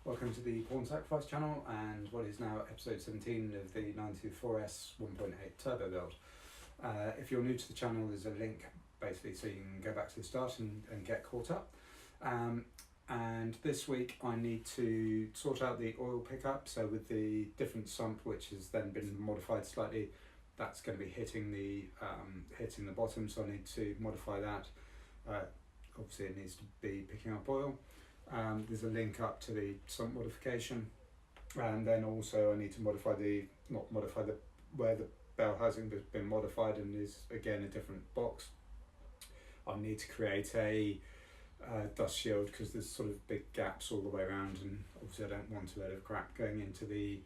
Welcome to the Pawn Sacrifice channel and what is now episode 17 of the 924S 1.8 turbo build. If you're new to the channel, there's a link basically so you can go back to the start and get caught up. And this week I need to sort out the oil pickup. So with the different sump, which has then been modified slightly, that's going to be hitting the bottom, so I need to modify that. Obviously it needs to be picking up oil. There's a link up to the sump modification, and then also I need to modify where the bell housing has been modified and is again a different box. I need to create a dust shield because there's sort of big gaps all the way around, and obviously I don't want a load of crap going into the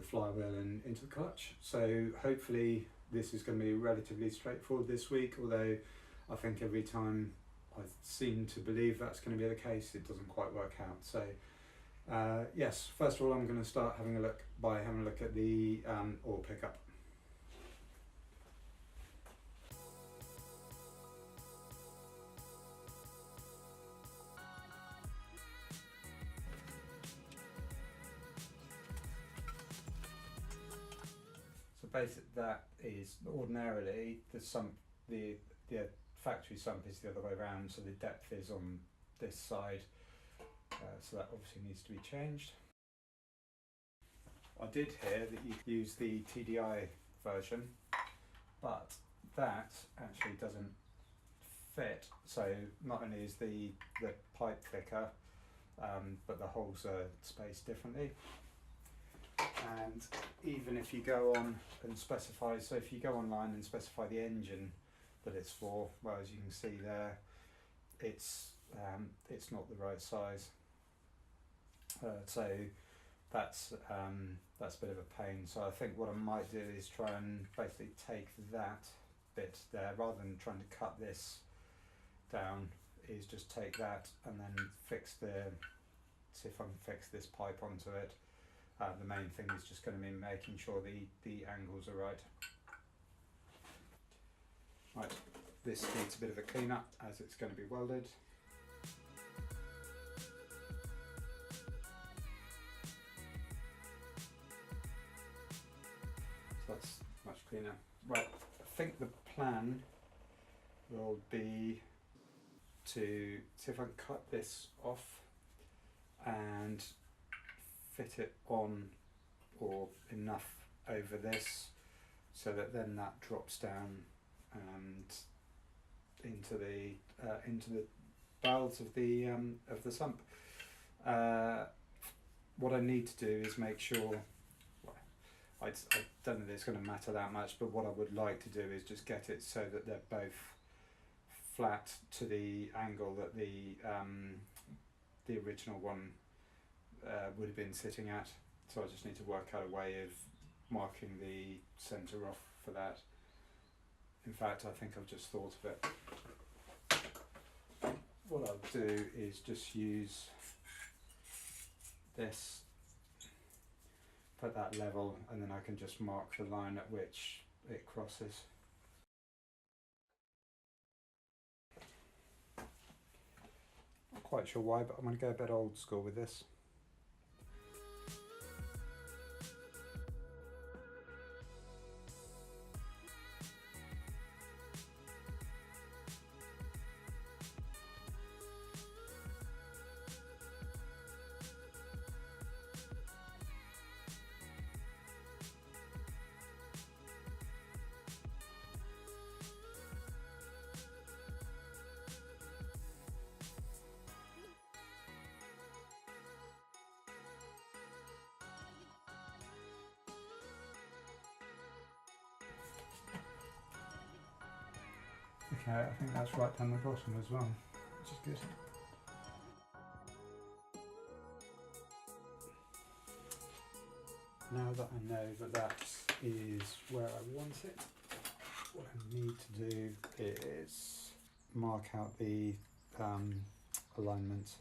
flywheel and into the clutch. So hopefully this is going to be relatively straightforward this week, although I think every time I seem to believe that's going to be the case, it doesn't quite work out. So yes, first of all I'm going to start having a look at the oil pickup. So basically that is ordinarily the sump, the factory sump is the other way around, so the depth is on this side, so that obviously needs to be changed. I did hear that you could use the TDI version, but that actually doesn't fit. So not only is the pipe thicker, but the holes are spaced differently. And even if you go on and specify, so if you go online and specify the engine that it's for, well, as you can see there, it's not the right size. So that's a bit of a pain. So I think what I might do is try and basically take that bit there, rather than trying to cut this down, is just take that and then see if I can fix this pipe onto it. The main thing is just going to be making sure the angles are right. Right, this needs a bit of a clean up as it's going to be welded. So that's much cleaner. Right, I think the plan will be to see if I can cut this off and fit it on or enough over this so that then that drops down and into the valves of the sump. What I need to do is make sure, well, I don't know that it's going to matter that much, but what I would like to do is just get it so that they're both flat to the angle that the original one would have been sitting at. So I just need to work out a way of marking the centre off for that. In fact, I think I've just thought of it. What I'll do is just use this, put that level, and then I can just mark the line at which it crosses. Not quite sure why, but I'm going to go a bit old school with this. Okay, I think that's right down the bottom as well, which is good. Now that I know that that is where I want it, what I need to do is mark out the alignment.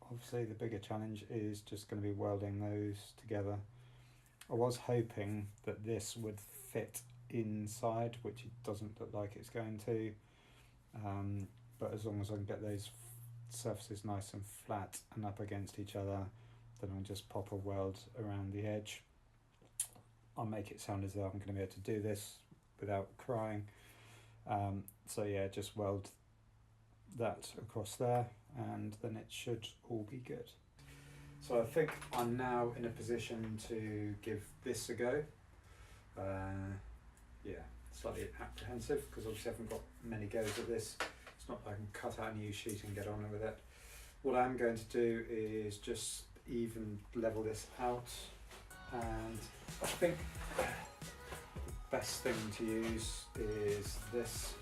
Obviously the bigger challenge is just going to be welding those together. I was hoping that this would fit inside, which it doesn't look like it's going to, but as long as I can get those surface is nice and flat and up against each other, then I'll just pop a weld around the edge. I'll make it sound as though I'm going to be able to do this without crying. So yeah, just weld that across there and then it should all be good. So I think I'm now in a position to give this a go. Yeah, slightly apprehensive because obviously I haven't got many goes at this. It's not like I can cut out a new sheet and get on with it. What I'm going to do is just even level this out, and I think the best thing to use is this.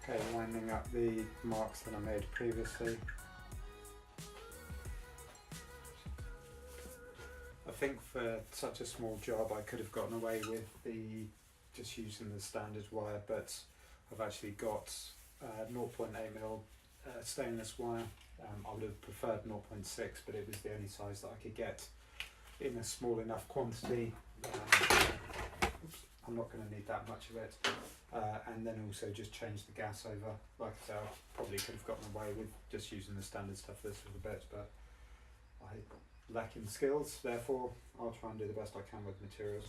Okay, lining up the marks that I made previously. I think for such a small job I could have gotten away with just using the standard wire, but I've actually got 0.8mm stainless wire. I would have preferred 0.6, but it was the only size that I could get in a small enough quantity. I'm not going to need that much of it. And then also just change the gas over. Like I said, I probably could have gotten away with just using the standard stuff this little bit, but I lack in skills, therefore I'll try and do the best I can with materials.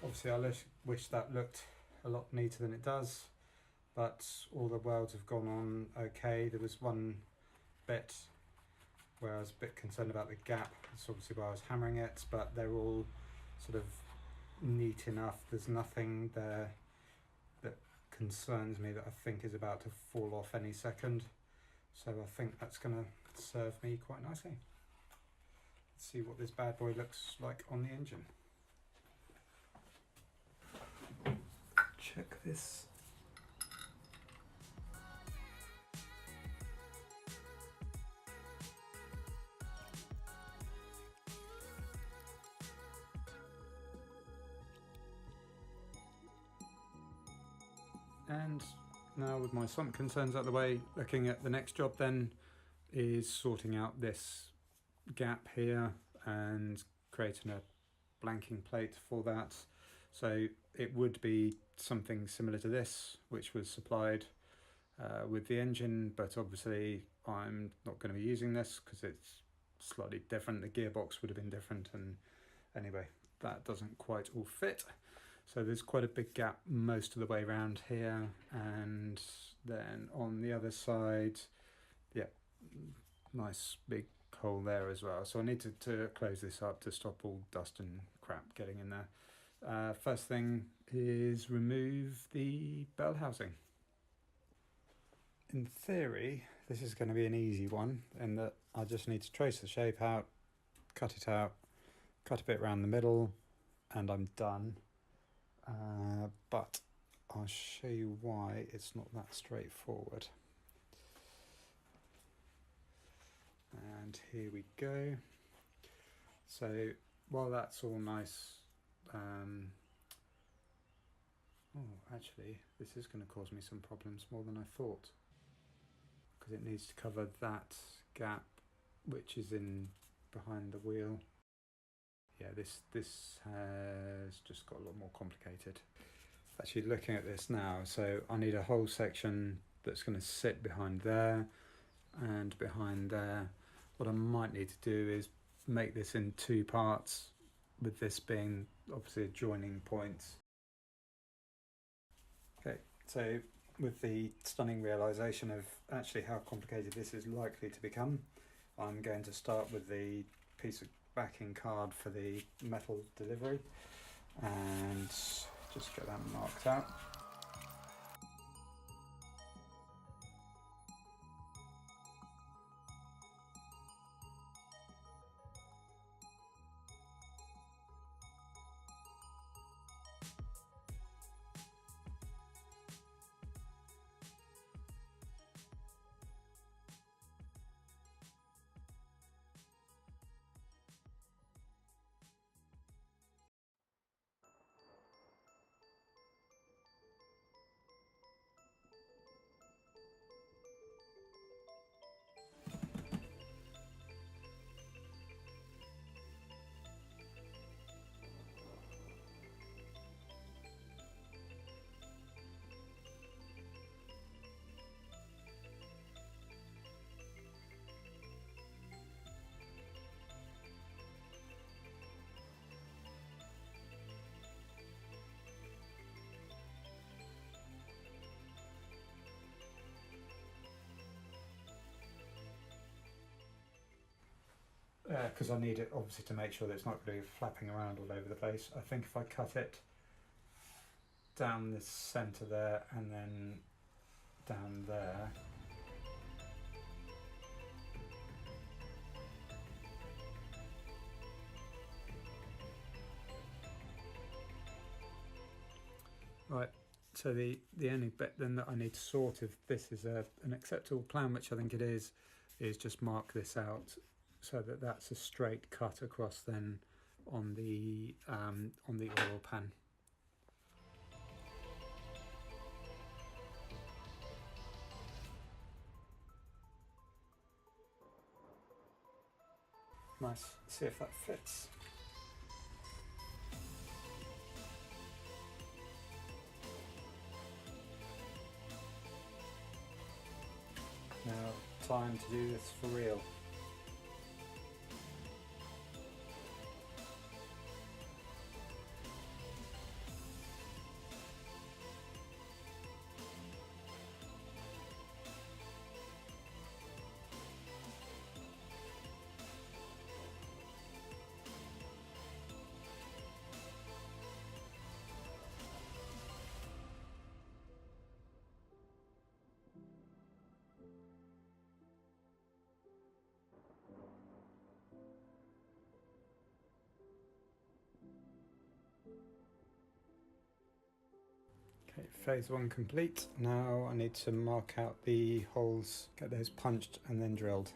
Obviously I wish that looked a lot neater than it does, but all the welds have gone on okay. There was one bit where I was a bit concerned about the gap. That's obviously why I was hammering it, but they're all sort of neat enough. There's nothing there that concerns me that I think is about to fall off any second. So I think that's going to serve me quite nicely. Let's see what this bad boy looks like on the engine. Check this. And now with my sump concerns out of the way, looking at the next job then is sorting out this gap here and creating a blanking plate for that. So it would be something similar to this, which was supplied with the engine, but obviously I'm not going to be using this because it's slightly different. The gearbox would have been different, and anyway, that doesn't quite all fit. So there's quite a big gap most of the way around here, and then on the other side, yeah, nice big hole there as well. So I need to close this up to stop all dust and crap getting in there. First thing is remove the bell housing. In theory, this is going to be an easy one in that I just need to trace the shape out, cut it out, cut a bit around the middle, and I'm done. But I'll show you why it's not that straightforward. And here we go. So while that's all nice, oh, actually, this is going to cause me some problems more than I thought, because it needs to cover that gap which is in behind the wheel. Yeah, this has just got a lot more complicated. actually looking at this now, so I need a whole section that's going to sit behind there and behind there. What I might need to do is make this in two parts, with this being obviously joining points. Okay, so with the stunning realization of actually how complicated this is likely to become, I'm going to start with the piece of backing card for the metal delivery and just get that marked out. Because I need it obviously to make sure that it's not going to be flapping around all over the place. I think if I cut it down this centre there and then down there, right, so the only bit then that I need to sort, if this is an acceptable plan, which I think it is just mark this out so that that's a straight cut across then on the oil pan. Nice, see if that fits. Now, time to do this for real. Okay, phase one complete. Now I need to mark out the holes, get those punched and then drilled.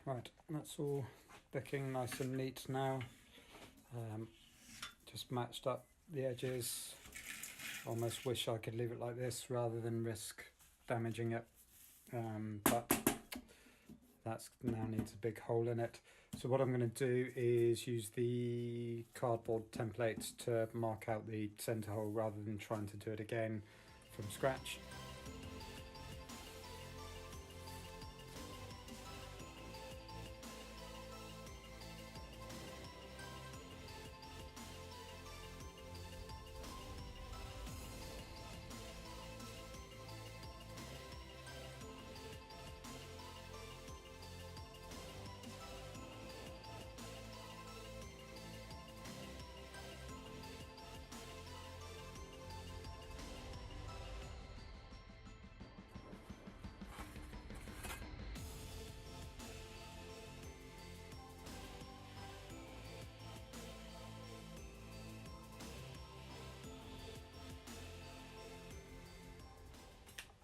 Right, that's all looking nice and neat now. Just matched up the edges. Almost wish I could leave it like this rather than risk damaging it, but that now needs a big hole in it. So what I'm going to do is use the cardboard template to mark out the centre hole rather than trying to do it again from scratch.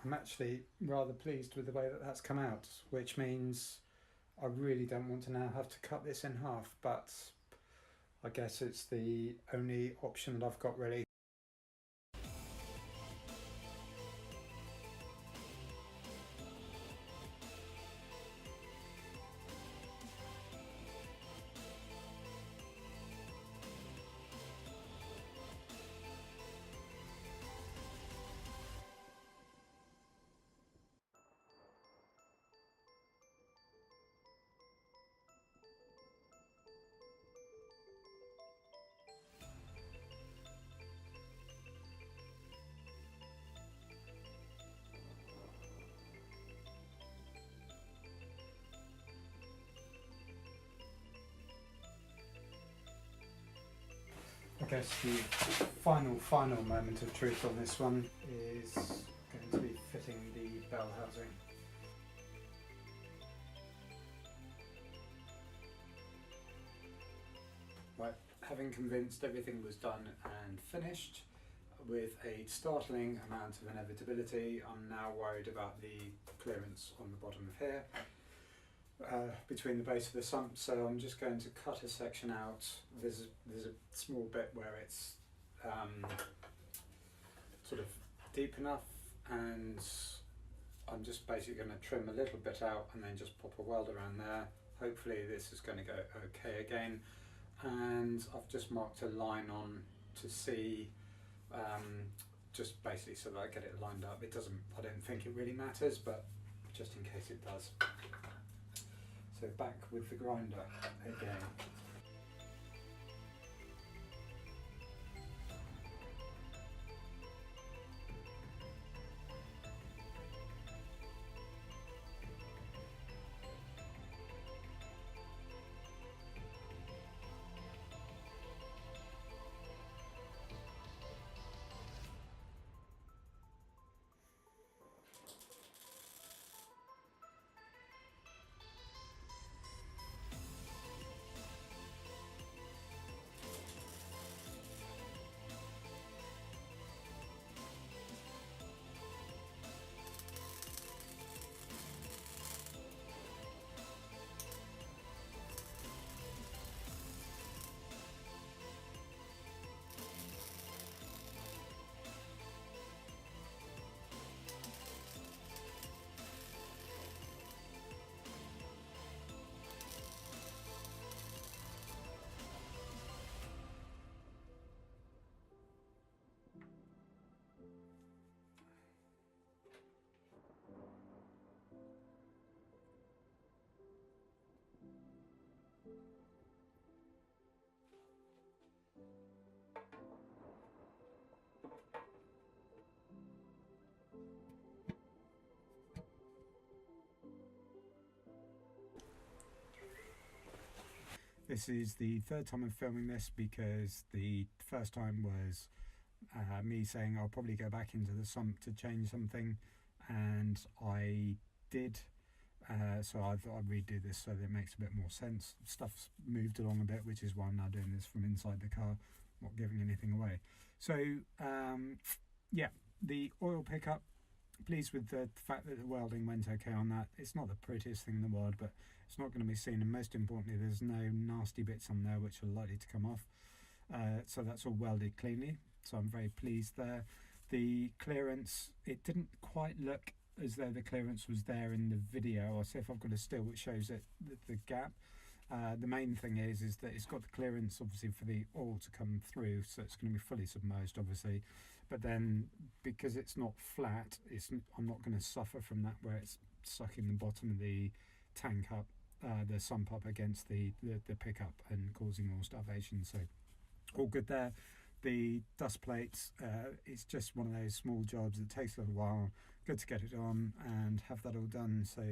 I'm actually rather pleased with the way that that's come out, which means I really don't want to now have to cut this in half, but I guess it's the only option that I've got really. I guess the final moment of truth on this one is going to be fitting the bell housing. Right, having convinced everything was done and finished, with a startling amount of inevitability, I'm now worried about the clearance on the bottom of here. Between the base of the sump, so I'm just going to cut a section out. There's a small bit where it's sort of deep enough, and I'm just basically going to trim a little bit out and then just pop a weld around there. Hopefully this is going to go okay again, and I've just marked a line on to see, just basically so that I get it lined up. It doesn't, I don't think it really matters, but just in case it does. So back with the grinder again. This is the third time I'm filming this, because the first time was me saying I'll probably go back into the sump to change something, and I did. So I thought I'd redo this so that it makes a bit more sense. Stuff's moved along a bit, which is why I'm now doing this from inside the car, not giving anything away. So yeah, the oil pickup, pleased with the fact that the welding went okay on that. It's not the prettiest thing in the world, but it's not going to be seen, and most importantly there's no nasty bits on there which are likely to come off. So that's all welded cleanly, so I'm very pleased there. The clearance, it didn't quite look as though the clearance was there in the video. I'll see if I've got a still which shows it, the gap. The main thing is that it's got the clearance obviously for the oil to come through, so it's going to be fully submerged obviously, but then because it's not flat, I'm not going to suffer from that where it's sucking the bottom of the tank up, the sump up against the pickup and causing oil starvation. So all good there. The dust plates, it's just one of those small jobs that takes a little while. Good to get it on and have that all done, so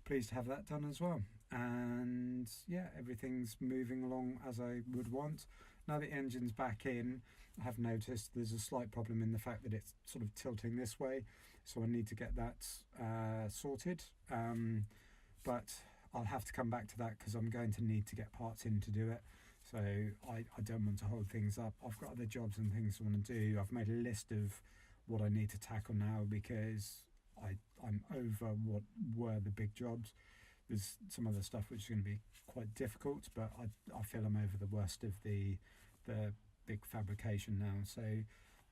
pleased to have that done as well. And yeah, everything's moving along as I would want. Now the engine's back in, I have noticed there's a slight problem in the fact that it's sort of tilting this way, so I need to get that sorted, but I'll have to come back to that because I'm going to need to get parts in to do it. So I don't want to hold things up. I've got other jobs and things I want to do. I've made a list of what I need to tackle now, because I'm over what were the big jobs. There's some other stuff which is going to be quite difficult, but I feel I'm over the worst of the big fabrication now. So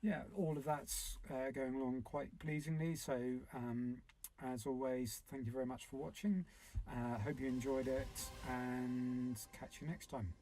yeah, all of that's going along quite pleasingly. So as always, thank you very much for watching. Hope you enjoyed it, and catch you next time.